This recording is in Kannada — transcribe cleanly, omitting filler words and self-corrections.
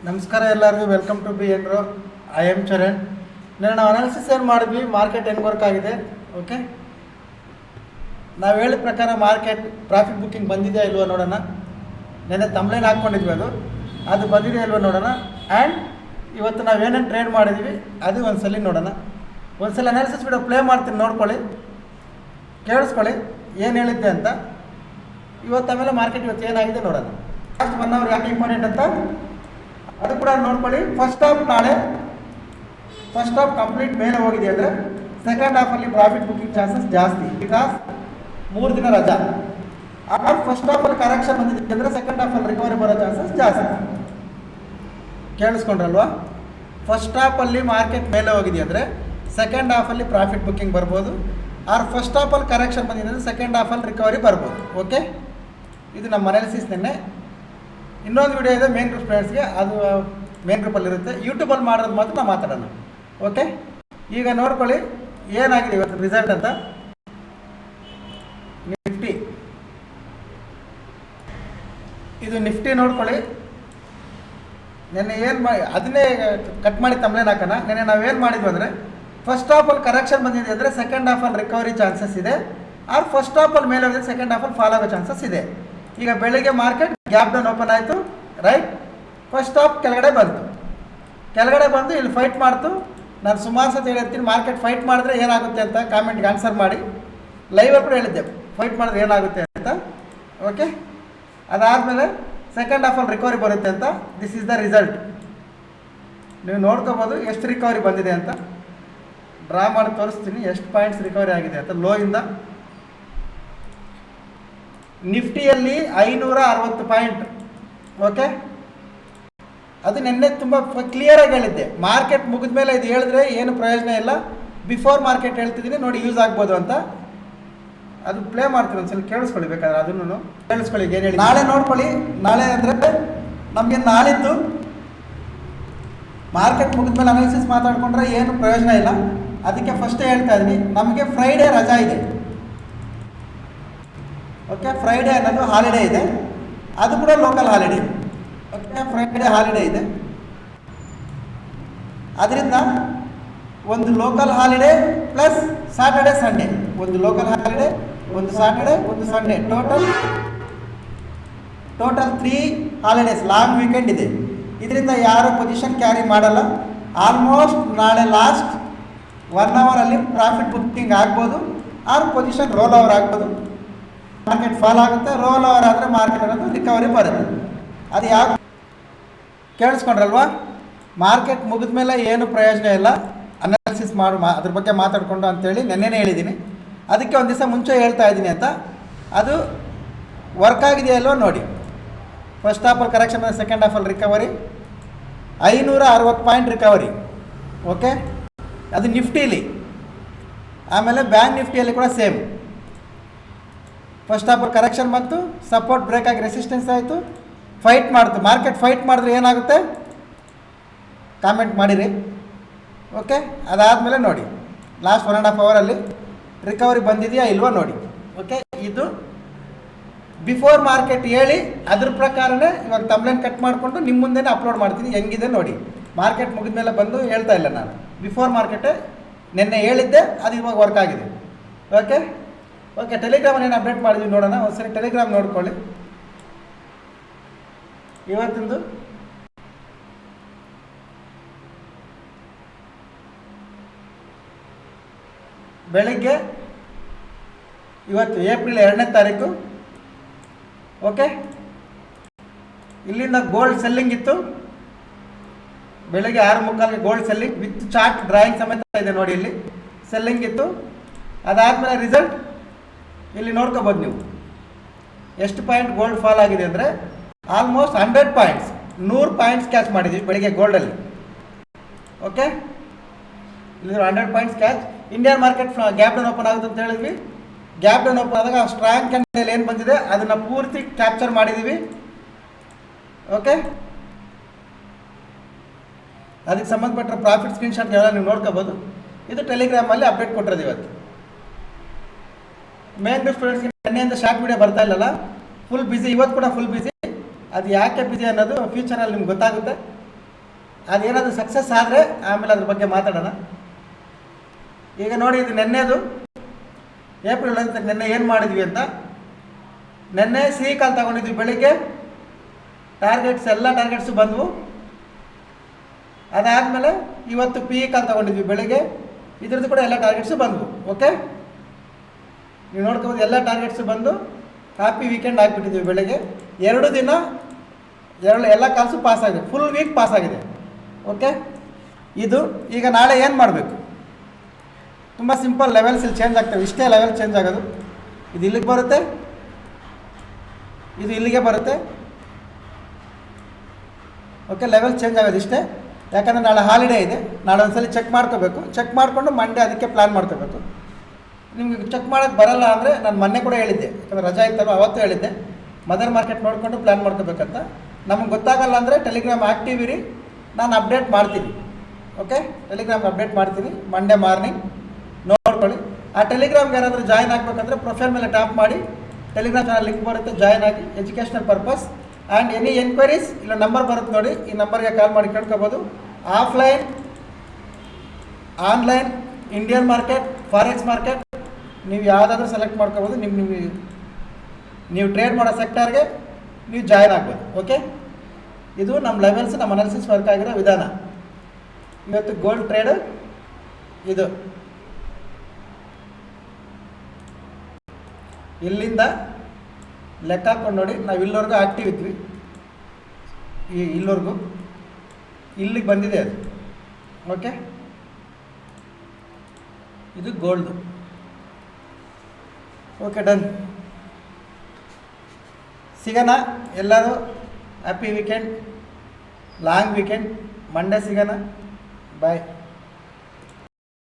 ನಮಸ್ಕಾರ ಎಲ್ಲರಿಗೂ, ವೆಲ್ಕಮ್ ಟು ಬಿ ಎನ್ರೋ. I am Charan. ನಾವು ಅನಾಲಿಸಿಸ್ ಏನು ಮಾಡಿದ್ವಿ, ಮಾರ್ಕೆಟ್ ಹೆಂಗೆ ವರ್ಕ್ ಆಗಿದೆ. ಓಕೆ, ನಾವು ಹೇಳಿದ ಪ್ರಕಾರ ಮಾರ್ಕೆಟ್ ಪ್ರಾಫಿಟ್ ಬುಕ್ಕಿಂಗ್ ಬಂದಿದೆಯಾ ಇಲ್ವೋ ನೋಡೋಣ. ನೆನ್ನೆ ತಮ್ಲೇನ್ ಹಾಕ್ಕೊಂಡಿದ್ವಿ, ಅದು ಬಂದಿದೆಯಾ ಇಲ್ವೋ ನೋಡೋಣ. ಆ್ಯಂಡ್ ಇವತ್ತು ನಾವೇನೇನು ಟ್ರೇಡ್ ಮಾಡಿದ್ವಿ ಅದು ಒಂದ್ಸಲ ನೋಡೋಣ. ಒಂದ್ಸಲ ಅನಾಲಿಸಿಸ್ ವಿಡಿಯೋ ಪ್ಲೇ ಮಾಡ್ತೀನಿ, ನೋಡ್ಕೊಳ್ಳಿ, ಕೇಳಿಸ್ಕೊಳ್ಳಿ ಏನು ಹೇಳಿದ್ದೆ ಅಂತ. ಇವತ್ತು ಆಮೇಲೆ ಮಾರ್ಕೆಟ್ ಇವತ್ತು ಏನಾಗಿದೆ ನೋಡೋಣ. ಲಾಸ್ಟ್ 1 ಅವರ್ ಯಾಕೆ ಇಂಪಾರ್ಟೆಂಟ್ ಅಂತ ಅದು ಕೂಡ ನೋಡ್ಕೊಳ್ಳಿ. ಫಸ್ಟ್ ಹಾಫ್ ಕಂಪ್ಲೀಟ್ ಮೇಲೆ ಹೋಗಿದೆ ಅಂದರೆ ಸೆಕೆಂಡ್ ಹಾಫಲ್ಲಿ ಪ್ರಾಫಿಟ್ ಬುಕ್ಕಿಂಗ್ ಚಾನ್ಸಸ್ ಜಾಸ್ತಿ, ಬಿಕಾಸ್ 3 ದಿನ ರಜಾ. ಆಮೇಲೆ ಫಸ್ಟ್ ಹಾಫಲ್ಲಿ ಕರೆಕ್ಷನ್ ಬಂದಿದೆ ಅಂದರೆ ಸೆಕೆಂಡ್ ಹಾಫಲ್ಲಿ ರಿಕವರಿ ಬರೋ ಚಾನ್ಸಸ್ ಜಾಸ್ತಿ. ಕೇಳಿಸ್ಕೊಂಡ್ರಲ್ವಾ? ಫಸ್ಟ್ ಹಾಫಲ್ಲಿ ಮಾರ್ಕೆಟ್ ಮೇಲೆ ಹೋಗಿದೆ ಅಂದರೆ ಸೆಕೆಂಡ್ ಹಾಫಲ್ಲಿ ಪ್ರಾಫಿಟ್ ಬುಕ್ಕಿಂಗ್ ಬರ್ಬೋದು. ಆರ್ ಫಸ್ಟ್ ಹಾಫಲ್ಲಿ ಕರೆಕ್ಷನ್ ಬಂದಿದೆ ಅಂದರೆ ಸೆಕೆಂಡ್ ಹಾಫಲ್ಲಿ ರಿಕವರಿ ಬರ್ಬೋದು. ಓಕೆ, ಇದು ನಮ್ಮ ಅನಾಲಿಸಿಸ್. ನಿನ್ನೆ ಇನ್ನೊಂದು ವಿಡಿಯೋ ಇದೆ ಮೇನ್ ಗ್ರೂಪ್ ಫ್ರೆಂಡ್ಸ್ಗೆ, ಅದು ಮೇನ್ ಗ್ರೂಪಲ್ಲಿರುತ್ತೆ. ಯೂಟ್ಯೂಬಲ್ಲಿ ಮಾಡೋದು ಮಾತ್ರ ನಾವು ಮಾತಾಡೋಣ. ಓಕೆ, ಈಗ ನೋಡ್ಕೊಳ್ಳಿ ಏನಾಗಿದೆ ಇವತ್ತು ರಿಸಲ್ಟ್ ಅಂತ. ನಿಫ್ಟಿ, ಇದು ನಿಫ್ಟಿ ನೋಡ್ಕೊಳ್ಳಿ. ನೆನ್ನೆ ಏನು ಮಾಡಿ ಅದನ್ನೇ ಕಟ್ ಮಾಡಿ ತಮ್ಲೇನ್ ಹಾಕೋಣ. ನೆನ್ನೆ ನಾವೇನು ಮಾಡಿದ್ವಿ ಅಂದರೆ ಫಸ್ಟ್ ಹಾಫಲ್ಲಿ ಕರೆಕ್ಷನ್ ಬಂದಿದೆ ಅಂದರೆ ಸೆಕೆಂಡ್ ಹಾಫಲ್ಲಿ ರಿಕವರಿ ಚಾನ್ಸಸ್ ಇದೆ. ಆರ್ ಫಸ್ಟ್ ಹಾಫಲ್ಲಿ ಮೇಲೆ ಹೋಗಿದೆ, ಸೆಕೆಂಡ್ ಹಾಫಲ್ಲಿ ಫಾಲ್ ಆಗೋ ಚಾನ್ಸಸ್ ಇದೆ. ಈಗ ಬೆಳಿಗ್ಗೆ ಮಾರ್ಕೆಟ್ ಗ್ಯಾಪ್ ಡೌನ್ ಓಪನ್ ಆಯಿತು, ರೈಟ್. ಫಸ್ಟ್ ಹಾಫ್ ಕೆಳಗಡೆ ಬಂದು ಇಲ್ಲಿ ಫೈಟ್ ಮಾಡ್ತು. ನಾನು ಸುಮಾರು ಸತಿ ಹೇಳಿರ್ತೀನಿ, ಮಾರ್ಕೆಟ್ ಫೈಟ್ ಮಾಡಿದ್ರೆ ಏನಾಗುತ್ತೆ ಅಂತ ಕಾಮೆಂಟ್ಗೆ ಆನ್ಸರ್ ಮಾಡಿ. ಲೈವಲ್ಲಿ ಕೂಡ ಹೇಳಿದ್ದೆ ಫೈಟ್ ಮಾಡಿದ್ರೆ ಏನಾಗುತ್ತೆ ಅಂತ. ಓಕೆ, ಅದಾದಮೇಲೆ ಸೆಕೆಂಡ್ ಹಾಫಲ್ಲಿ ರಿಕವರಿ ಬರುತ್ತೆ ಅಂತ. This is the result. ನೀವು ನೋಡ್ಕೋಬೋದು ಎಷ್ಟು ರಿಕವರಿ ಬಂದಿದೆ ಅಂತ. ಡ್ರಾ ಮಾಡಿ ತೋರಿಸ್ತೀನಿ ಎಷ್ಟು ಪಾಯಿಂಟ್ಸ್ ರಿಕವರಿ ಆಗಿದೆ ಅಂತ. ಲೋಯಿಂದ ನಿಫ್ಟಿಯಲ್ಲಿ 560 ಪಾಯಿಂಟ್. ಓಕೆ, ಅದು ನಿನ್ನೆ ತುಂಬ ಕ್ಲಿಯರಾಗಿ ಹೇಳಿದ್ದೆ. ಮಾರ್ಕೆಟ್ ಮುಗಿದ ಮೇಲೆ ಇದು ಹೇಳಿದ್ರೆ ಏನು ಪ್ರಯೋಜನ ಇಲ್ಲ, ಬಿಫೋರ್ ಮಾರ್ಕೆಟ್ ಹೇಳ್ತಿದ್ದೀನಿ ನೋಡಿ, ಯೂಸ್ ಆಗ್ಬೋದು ಅಂತ. ಅದು ಪ್ಲೇ ಮಾಡ್ತೀನಿ, ಒಂದ್ಸಲ ಕೇಳಿಸ್ಕೊಳ್ಳಿ, ಬೇಕಾದ್ರೆ ಅದನ್ನು ಕೇಳಿಸ್ಕೊಳ್ಳಿ ಏನು ಹೇಳಿ. ನಾಳೆ ನೋಡ್ಕೊಳ್ಳಿ. ನಾಳೆ ಅಂದರೆ ನಮಗೆ ನಾಳಿದ್ದು ಮಾರ್ಕೆಟ್ ಮುಗಿದ ಮೇಲೆ ಅನಾಲಿಸಿಸ್ ಮಾತಾಡ್ಕೊಂಡ್ರೆ ಏನು ಪ್ರಯೋಜನ ಇಲ್ಲ. ಅದಕ್ಕೆ ಫಸ್ಟೇ ಹೇಳ್ತಾ ಇದ್ದೀನಿ, ನಮಗೆ ಫ್ರೈಡೇ ರಜಾ ಇದೆ. ಓಕೆ, ಫ್ರೈಡೇ ಅನ್ನೋದು ಹಾಲಿಡೇ ಇದೆ, ಅದು ಕೂಡ local holiday. Okay, Friday holiday ಇದೆ. ಅದರಿಂದ ಒಂದು local holiday plus Saturday Sunday, ಒಂದು ಲೋಕಲ್ ಹಾಲಿಡೇ, ಒಂದು ಸ್ಯಾಟರ್ಡೆ, ಒಂದು Sunday, total 3 holidays, long weekend ಇದೆ. ಇದರಿಂದ ಯಾರು ಪೊಸಿಷನ್ ಕ್ಯಾರಿ ಮಾಡಲ್ಲ. ಆಲ್ಮೋಸ್ಟ್ ನಾಳೆ ಲಾಸ್ಟ್ 1 ಅವರಲ್ಲಿ ಪ್ರಾಫಿಟ್ ಬುಕ್ಕಿಂಗ್ ಆಗ್ಬೋದು, ಆರು ಪೊಸಿಷನ್ ರೋಲ್ ಓವರ್ ಆಗ್ಬೋದು. ಮಾರ್ಕೆಟ್ ಫಾಲ್ ಆಗುತ್ತೆ, ರೋಲ್ ಓವರ್ ಆದರೆ ಮಾರ್ಕೆಟ್ ಅನ್ನೋದು ರಿಕವರಿ ಬರುತ್ತೆ. ಅದು ಯಾಕೆ ಕೇಳಿಸ್ಕೊಂಡ್ರಲ್ವಾ? ಮಾರ್ಕೆಟ್ ಮುಗಿದ ಮೇಲೆ ಏನು ಪ್ರಯೋಜನ ಇಲ್ಲ, ಅನಾಲಿಸಿಸ್ ಅದ್ರ ಬಗ್ಗೆ ಮಾತಾಡಿಕೊಂಡು ಅಂತೇಳಿ ನೆನ್ನೆನೇ ಹೇಳಿದ್ದೀನಿ. ಅದಕ್ಕೆ ಒಂದು ದಿವಸ ಮುಂಚೆ ಹೇಳ್ತಾ ಇದ್ದೀನಿ ಅಂತ. ಅದು ವರ್ಕ್ ಆಗಿದೆಯಲ್ವ ನೋಡಿ. ಫಸ್ಟ್ ಹಾಫಲ್ಲಿ ಕರೆಕ್ಷನ್, ಸೆಕೆಂಡ್ ಹಾಫಲ್ಲಿ ರಿಕವರಿ, 560 ಪಾಯಿಂಟ್ ರಿಕವರಿ. ಓಕೆ, ಅದು ನಿಫ್ಟಿಲಿ. ಆಮೇಲೆ ಬ್ಯಾಂಕ್ ನಿಫ್ಟಿಯಲ್ಲಿ ಕೂಡ ಸೇಮ್. ಫಸ್ಟ್ ಹಾಫಲ್ಲಿ ಕರೆಕ್ಷನ್ ಬಂತು, ಸಪೋರ್ಟ್ ಬ್ರೇಕ್ ಆಗಿ ರೆಸಿಸ್ಟೆನ್ಸ್ ಆಯಿತು, ಫೈಟ್ ಮಾಡ್ತು. ಮಾರ್ಕೆಟ್ ಫೈಟ್ ಮಾಡಿದ್ರೆ ಏನಾಗುತ್ತೆ ಕಾಮೆಂಟ್ ಮಾಡಿರಿ. ಓಕೆ, ಅದಾದಮೇಲೆ ನೋಡಿ ಲಾಸ್ಟ್ 1.5 ಅವರಲ್ಲಿ ರಿಕವರಿ ಬಂದಿದೆಯಾ ಇಲ್ವೋ ನೋಡಿ. ಓಕೆ, ಇದು ಬಿಫೋರ್ ಮಾರ್ಕೆಟ್ ಹೇಳಿ ಅದ್ರ ಪ್ರಕಾರನೇ ಇವಾಗ ತಮ್ಲೇನ್ ಕಟ್ ಮಾಡಿಕೊಂಡು ನಿಮ್ಮ ಮುಂದೆನೇ ಅಪ್ಲೋಡ್ ಮಾಡ್ತೀನಿ. ಹೆಂಗಿದೆ ನೋಡಿ. ಮಾರ್ಕೆಟ್ ಮುಗಿದ ಮೇಲೆ ಬಂದು ಹೇಳ್ತಾ ಇಲ್ಲ ನಾನು, ಬಿಫೋರ್ ಮಾರ್ಕೆಟೇ ನಿನ್ನೆ ಹೇಳಿದ್ದೆ, ಅದು ಇವಾಗ ವರ್ಕ್ ಆಗಿದೆ. ಓಕೆ, ಟೆಲಿಗ್ರಾಮಲ್ಲಿ ಏನು ಅಪ್ಡೇಟ್ ಮಾಡಿದ್ವಿ ನೋಡೋಣ. ಒಂದ್ಸರಿ ಟೆಲಿಗ್ರಾಮ್ ನೋಡ್ಕೊಳ್ಳಿ. ಇವತ್ತಿಂದು ಬೆಳಿಗ್ಗೆ, ಇವತ್ತು ಏಪ್ರಿಲ್ 2ನೇ ತಾರೀಕು. ಓಕೆ, ಇಲ್ಲಿಂದ ಗೋಲ್ಡ್ ಸೆಲ್ಲಿಂಗ್ ಇತ್ತು. ಬೆಳಿಗ್ಗೆ 6:45ಗೆ gold selling with chart drawing ಸಮೇತ ಇದೆ ನೋಡಿ. ಇಲ್ಲಿ ಸೆಲ್ಲಿಂಗ್ ಇತ್ತು. ಅದಾದಮೇಲೆ ರಿಸಲ್ಟ್ ಇಲ್ಲಿ ನೋಡ್ಕೋಬೋದು ನೀವು. ಎಷ್ಟು ಪಾಯಿಂಟ್ ಗೋಲ್ಡ್ ಫಾಲ್ ಆಗಿದೆ ಅಂದರೆ ಆಲ್ಮೋಸ್ಟ್ 100 ಪಾಯಿಂಟ್ಸ್, 100 ಪಾಯಿಂಟ್ಸ್ ಕ್ಯಾಚ್ ಮಾಡಿದ್ವಿ ಬೆಳಿಗ್ಗೆ ಗೋಲ್ಡಲ್ಲಿ. ಓಕೆ, ಇಲ್ಲಿ 100 points catch. Indian market gap down open ಆಗುತ್ತೆ ಅಂತ ಹೇಳಿದ್ವಿ. ಗ್ಯಾಪ್ ಡೌನ್ ಓಪನ್ ಆದಾಗ ಸ್ಟ್ರಾಂಗ್ ಕ್ಯಾಂಡಲ್ ಏನು ಬಂದಿದೆ ಅದನ್ನು ಪೂರ್ತಿ ಕ್ಯಾಪ್ಚರ್ ಮಾಡಿದ್ದೀವಿ. ಓಕೆ, ಅದಕ್ಕೆ ಸಂಬಂಧಪಟ್ಟ ಪ್ರಾಫಿಟ್ ಸ್ಕ್ರೀನ್ಶಾಟ್ ಎಲ್ಲ ನೀವು ನೋಡ್ಕೋಬೋದು. ಇದು ಟೆಲಿಗ್ರಾಮಲ್ಲಿ ಅಪ್ಡೇಟ್ ಕೊಟ್ಟಿರೋದು ಇವತ್ತು. ಮೇನ್ ಸ್ಟೂಡೆಂಟ್ಸ್ಗೆ ನೆನ್ನೆಯಿಂದ ಶಾರ್ಟ್ ವಿಡಿಯೋ ಬರ್ತಾ ಇಲ್ಲಲ್ಲ, ಫುಲ್ ಬಿಸಿ. ಇವತ್ತು ಕೂಡ ಫುಲ್ ಬಿಸಿ. ಅದು ಯಾಕೆ ಬಿಸಿ ಅನ್ನೋದು ಫ್ಯೂಚರಲ್ಲಿ ನಿಮ್ಗೆ ಗೊತ್ತಾಗುತ್ತೆ. ಅದೇನಾದರೂ ಸಕ್ಸಸ್ ಆದರೆ ಆಮೇಲೆ ಅದ್ರ ಬಗ್ಗೆ ಮಾತಾಡೋಣ. ಈಗ ನೋಡಿ, ಇದು ನೆನ್ನೆದು ಏಪ್ರಿಲ್ ಅಂತ. ನೆನ್ನೆ ಏನು ಮಾಡಿದ್ವಿ ಅಂತ, ನೆನ್ನೆ ಸಿಹಿ ಕಾಲು ತಗೊಂಡಿದ್ವಿ ಬೆಳಿಗ್ಗೆ. ಎಲ್ಲ ಟಾರ್ಗೆಟ್ಸು ಬಂದವು. ಅದಾದಮೇಲೆ ಇವತ್ತು ಪಿ ಕಾಲು ತಗೊಂಡಿದ್ವಿ ಬೆಳಿಗ್ಗೆ. ಇದ್ರದ್ದು ಕೂಡ ಎಲ್ಲ ಟಾರ್ಗೆಟ್ಸು ಬಂದವು. ಓಕೆ, ನೀವು ನೋಡ್ಕೋಬೋದು, ಎಲ್ಲ ಟಾರ್ಗೆಟ್ಸು ಬಂದು ಹ್ಯಾಪಿ ವೀಕೆಂಡ್ ಆಗಿಬಿಟ್ಟಿದ್ವಿ ಬೆಳಗ್ಗೆ. 2 ದಿನ ಎಲ್ಲ ಕಾಲ್ಸು ಪಾಸ್ ಆಗಿದೆ, ಫುಲ್ ವೀಕ್ ಪಾಸ್ ಆಗಿದೆ. ಓಕೆ, ಇದು ಈಗ ನಾಳೆ ಏನು ಮಾಡಬೇಕು? ತುಂಬ ಸಿಂಪಲ್, ಲೆವೆಲ್ಸ್ ಇಲ್ಲಿ ಚೇಂಜ್ ಆಗ್ತವೆ. ಇಷ್ಟೇ ಲೆವೆಲ್ ಚೇಂಜ್ ಆಗೋದು. ಇದು ಇಲ್ಲಿಗೆ ಬರುತ್ತೆ, ಇದು ಇಲ್ಲಿಗೆ ಬರುತ್ತೆ. ಓಕೆ, ಲೆವೆಲ್ ಚೇಂಜ್ ಆಗೋದು ಇಷ್ಟೇ. ಯಾಕಂದರೆ ನಾಳೆ ಹಾಲಿಡೇ ಇದೆ. ನಾಳೆ ಒಂದ್ಸಲ ಚೆಕ್ ಮಾಡ್ಕೋಬೇಕು. ಚೆಕ್ ಮಾಡಿಕೊಂಡು ಮಂಡೇ ಅದಕ್ಕೆ ಪ್ಲ್ಯಾನ್ ಮಾಡ್ಕೋಬೇಕು. ನಿಮಗೆ ಚೆಕ್ ಮಾಡೋಕ್ಕೆ ಬರಲ್ಲ ಅಂದರೆ ನಾನು ಮೊನ್ನೆ ಕೂಡ ಹೇಳಿದ್ದೆ, ಯಾಕಂದರೆ ರಜಾ ಇತ್ತಲ್ಲ ಅವತ್ತು ಹೇಳಿದ್ದೆ, ಮದರ್ ಮಾರ್ಕೆಟ್ ನೋಡಿಕೊಂಡು ಪ್ಲ್ಯಾನ್ ಮಾಡ್ಕೋಬೇಕಂತ. ನಮಗೆ ಗೊತ್ತಾಗಲ್ಲ ಅಂದರೆ ಟೆಲಿಗ್ರಾಮ್ ಆ್ಯಕ್ಟಿವ್ ಇರಿ, ನಾನು ಅಪ್ಡೇಟ್ ಮಾಡ್ತೀನಿ. ಓಕೆ, ಟೆಲಿಗ್ರಾಮ್ ಅಪ್ಡೇಟ್ ಮಾಡ್ತೀನಿ ಮಂಡೇ ಮಾರ್ನಿಂಗ್, ನೋಡ್ಕೊಳ್ಳಿ. ಆ ಟೆಲಿಗ್ರಾಮ್ಗೆ ಯಾರಾದರೂ ಜಾಯ್ನ್ ಆಗಬೇಕಂದ್ರೆ ಪ್ರೊಫೈಲ್ ಮೇಲೆ ಟ್ಯಾಪ್ ಮಾಡಿ, ಟೆಲಿಗ್ರಾಮ್ ಚಾನಲ್ ಲಿಂಕ್ ಬರುತ್ತೆ, ಜಾಯ್ನ್ ಆಗಿ. Educational purpose and any enquiries ಇಲ್ಲ ನಂಬರ್ ಬರುತ್ತೆ ನೋಡಿ, ಈ ನಂಬರ್ಗೆ ಕಾಲ್ ಮಾಡಿ ಕೇಳ್ಕೊಬೋದು. Offline, online, Indian market, forex market, ನೀವು ಯಾವುದಾದ್ರೂ ಸೆಲೆಕ್ಟ್ ಮಾಡ್ಕೋಬೋದು. ನೀವು ಟ್ರೇಡ್ ಮಾಡೋ ಸೆಕ್ಟರ್ಗೆ ನೀವು ಜಾಯ್ನ್ ಆಗ್ಬೋದು. ಓಕೆ, ಇದು ನಮ್ಮ ಲೆವೆಲ್ಸ್, ನಮ್ಮ ಅನಾಲಿಸಿಸ್ ವರ್ಕ್ ಆಗಿರೋ ವಿಧಾನ. ಇವತ್ತು ಗೋಲ್ಡ್ ಟ್ರೇಡ್ ಇದು ಇಲ್ಲಿಂದ ಲೆಕ್ಕ ಹಾಕ್ಕೊಂಡು ನೋಡಿ. ನಾವು ಇಲ್ಲಿವರೆಗೂ ಆ್ಯಕ್ಟಿವ್ ಇದ್ವಿ, ಇಲ್ಲಿವರೆಗೂ ಇಲ್ಲಿಗೆ ಬಂದಿದೆ ಅದು. ಓಕೆ, ಇದು ಗೋಲ್ಡು. Okay, done. ಸಿಗೋಣ ಎಲ್ಲರೂ. Happy weekend, long weekend. Monday ಸಿಗೋಣ. ಬಾಯ್.